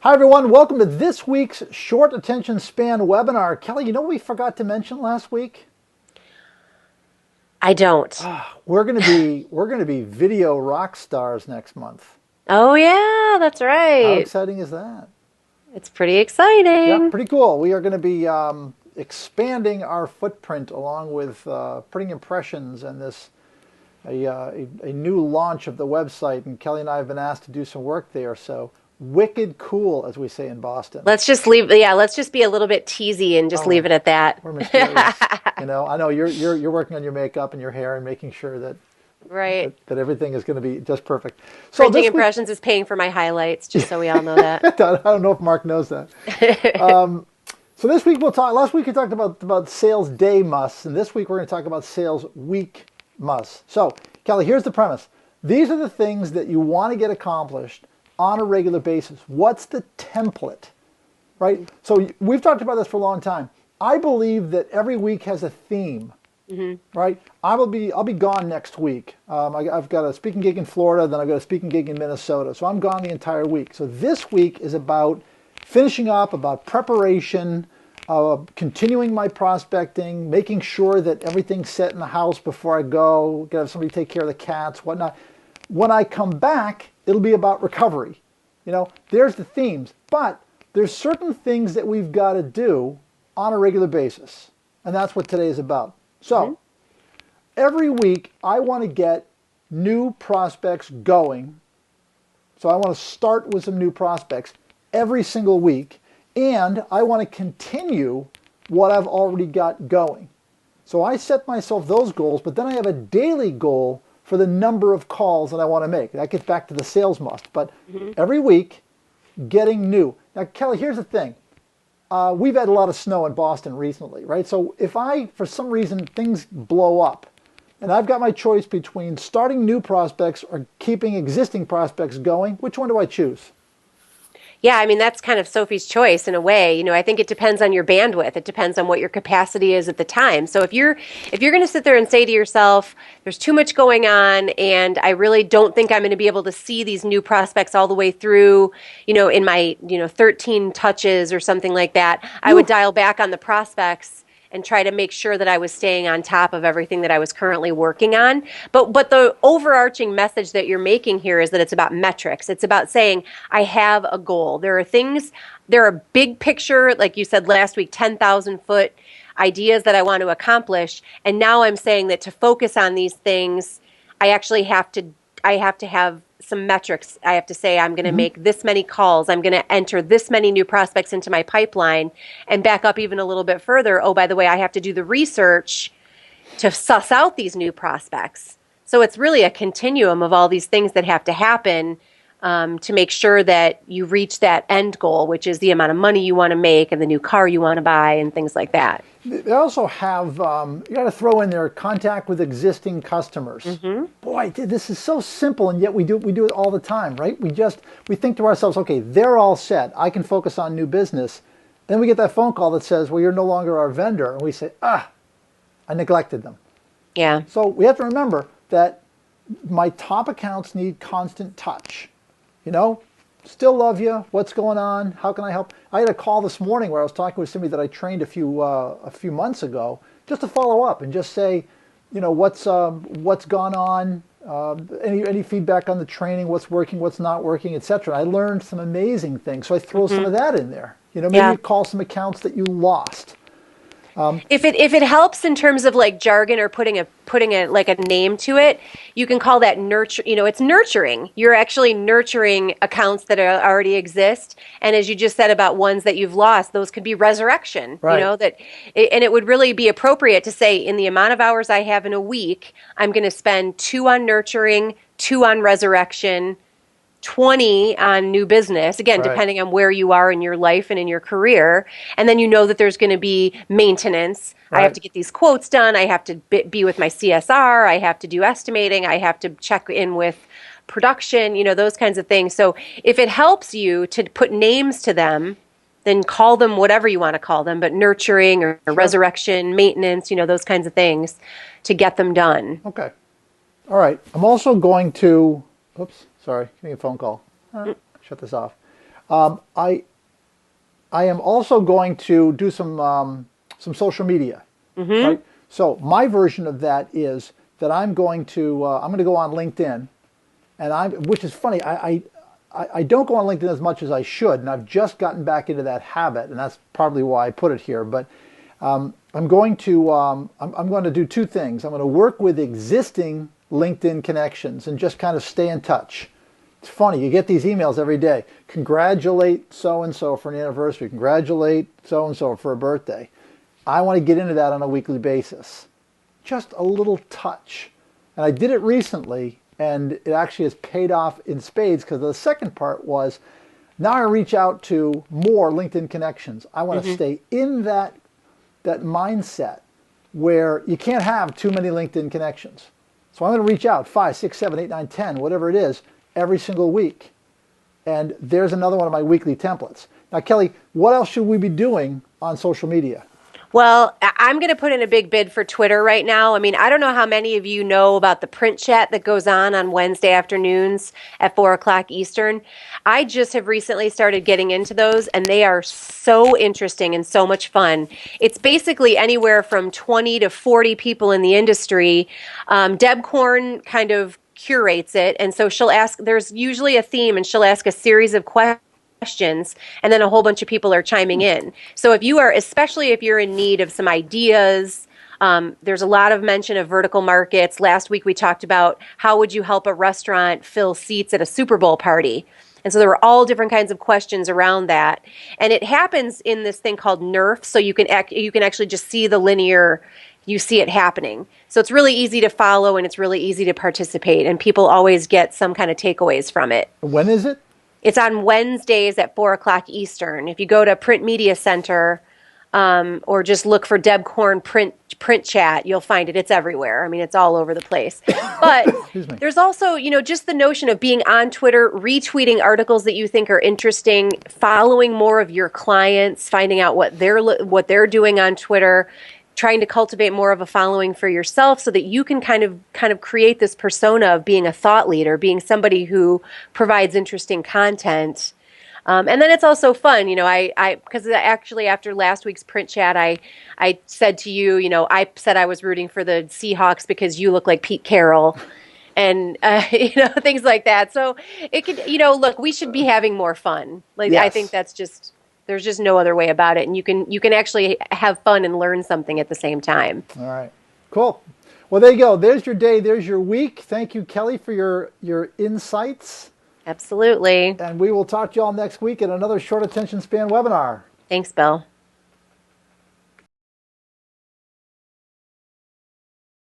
Hi everyone, welcome to this week's short attention span webinar. Kelly, you know what we forgot to mention last week? I don't. We're going to be video rock stars next month. Oh yeah, that's How right. exciting is that? It's pretty Yeah, exciting. pretty cool. We are going to be expanding our footprint along with putting impressions and a new launch of the website. And Kelly and I have been asked to do some work there. So wicked cool, as we say in Boston. Let's just be a little bit teasy and just Oh, leave it at that. we're mysterious. You know, I know you're working on your makeup and your hair and making sure that Right. that everything is going to be just perfect. So Printing this week, impressions is paying for my highlights, just so we all know that. I don't know if Mark knows that. So this week we'll talk. Last week we talked about sales day musts, and this week we're going to talk about sales week musts. So Kelly, here's the premise. These are the things that you want to get accomplished on a regular basis. What's the template, right? So we've talked about this for a long time. I believe that every week has a theme. Right, I'll be gone next week. I've got a speaking gig in Florida, then I've got a speaking gig in Minnesota, so I'm gone the entire week. So this week is about finishing up, about preparation, continuing my prospecting, making sure that everything's set in the house before I go. Got to have somebody take care of the cats, whatnot. When I come back, it'll be about recovery. You know, there's the themes, but there's certain things that we've got to do on a regular basis, and that's what today is about. So every week I want to get new prospects going. So I want to start with some new prospects every single week, and I want to continue what I've already got going. So I set myself those goals, but then I have a daily goal for the number of calls that I want to make. That gets back to the sales must. But every week, getting new. Now, Kelly, here's the thing. We've had a lot of snow in Boston recently, right? So if for some reason, things blow up, and I've got my choice between starting new prospects or keeping existing prospects going, which one do I choose? Yeah, I mean, that's kind of Sophie's choice in a way. You know, I think it depends on your bandwidth. It depends on what your capacity is at the time. So if you're going to sit there and say to yourself, there's too much going on and I really don't think I'm going to be able to see these new prospects all the way through, in my, 13 touches or something like that, I would dial back on the prospects and try to make sure that I was staying on top of everything that I was currently working on. But the overarching message that you're making here is that it's about metrics. It's about saying, I have a goal. There are big picture, like you said last week, 10,000 foot ideas that I want to accomplish. And now I'm saying that to focus on these things, I have to have some metrics. I have to say I'm going to make this many calls. I'm going to enter this many new prospects into my pipeline, and back up even a little bit further. Oh, by the way, I have to do the research to suss out these new prospects. So it's really a continuum of all these things that have to happen to make sure that you reach that end goal, which is the amount of money you want to make and the new car you want to buy and things like that. They also have, you got to throw in there contact with existing customers. Boy, this is so simple, and yet we do it all the time, right? We think to ourselves, okay, they're all set. I can focus on new business. Then we get that phone call that says, well, you're no longer our vendor. And we say, I neglected them. Yeah. So we have to remember that my top accounts need constant touch. You know, still love you. What's going on? How can I help? I had a call this morning where I was talking with somebody that I trained a few months ago, just to follow up and just say, what's gone on, any feedback on the training, what's working, what's not working, etc. I learned some amazing things, so I throw some of that in there. Maybe you call some accounts that you lost. If it helps in terms of like jargon or putting a like a name to it, you can call that nurture. It's nurturing. You're actually nurturing accounts that already exist, and as you just said about ones that you've lost, those could be resurrection. Right. And it would really be appropriate to say, in the amount of hours I have in a week, I'm going to spend 2 on nurturing, 2 on resurrection, 20 on new business, again, Right. depending on where you are in your life and in your career. And then that there's going to be maintenance. Right. I have to get these quotes done. I have to be with my CSR. I have to do estimating. I have to check in with production, those kinds of things. So if it helps you to put names to them, then call them whatever you want to call them, but nurturing or resurrection, maintenance, those kinds of things to get them done. Okay. All right. I'm also going to, oops, sorry, getting a phone call. Shut this off. I am also going to do some social media, right? So my version of that is that I'm going to go on LinkedIn, and which is funny. I don't go on LinkedIn as much as I should, and I've just gotten back into that habit, and that's probably why I put it here. But I'm going to do two things. I'm going to work with existing LinkedIn connections and just kind of stay in touch. It's funny, you get these emails every day. Congratulate so-and-so for an anniversary. Congratulate so-and-so for a birthday. I want to get into that on a weekly basis. Just a little touch. And I did it recently, and it actually has paid off in spades, because the second part was, now I reach out to more LinkedIn connections. I want to stay in that mindset where you can't have too many LinkedIn connections. So I'm going to reach out 5, 6, 7, 8, 9, 10, whatever it is, every single week. And there's another one of my weekly templates. Now, Kelly, what else should we be doing on social media? Well, I'm going to put in a big bid for Twitter right now. I mean, I don't know how many of you know about the print chat that goes on Wednesday afternoons at 4 o'clock Eastern. I just have recently started getting into those, and they are so interesting and so much fun. It's basically anywhere from 20 to 40 people in the industry. Deb Korn kind of curates it, and so she'll ask, there's usually a theme, and she'll ask a series of questions, and then a whole bunch of people are chiming in. So especially if you're in need of some ideas, there's a lot of mention of vertical markets. Last week we talked about how would you help a restaurant fill seats at a Super Bowl party. And so there were all different kinds of questions around that. And it happens in this thing called NERF, so you can actually just see the linear, you see it happening. So it's really easy to follow, and it's really easy to participate, and people always get some kind of takeaways from it. When is it? It's on Wednesdays at 4 o'clock Eastern. If you go to Print Media Center or just look for Deb Korn print chat, you'll find it. It's everywhere. I mean, it's all over the place. But there's also, just the notion of being on Twitter, retweeting articles that you think are interesting, following more of your clients, finding out what they're doing on Twitter, trying to cultivate more of a following for yourself so that you can kind of create this persona of being a thought leader, being somebody who provides interesting content. And then it's also fun, because actually after last week's print chat, I said to you, I said I was rooting for the Seahawks because you look like Pete Carroll and, things like that. So it could, look, we should be having more fun. Like, yes. I think there's just no other way about it. And you can actually have fun and learn something at the same time. All right. Cool. Well, there you go. There's your day. There's your week. Thank you, Kelly, for your insights. Absolutely. And we will talk to you all next week at another Short Attention Span webinar. Thanks, Bill.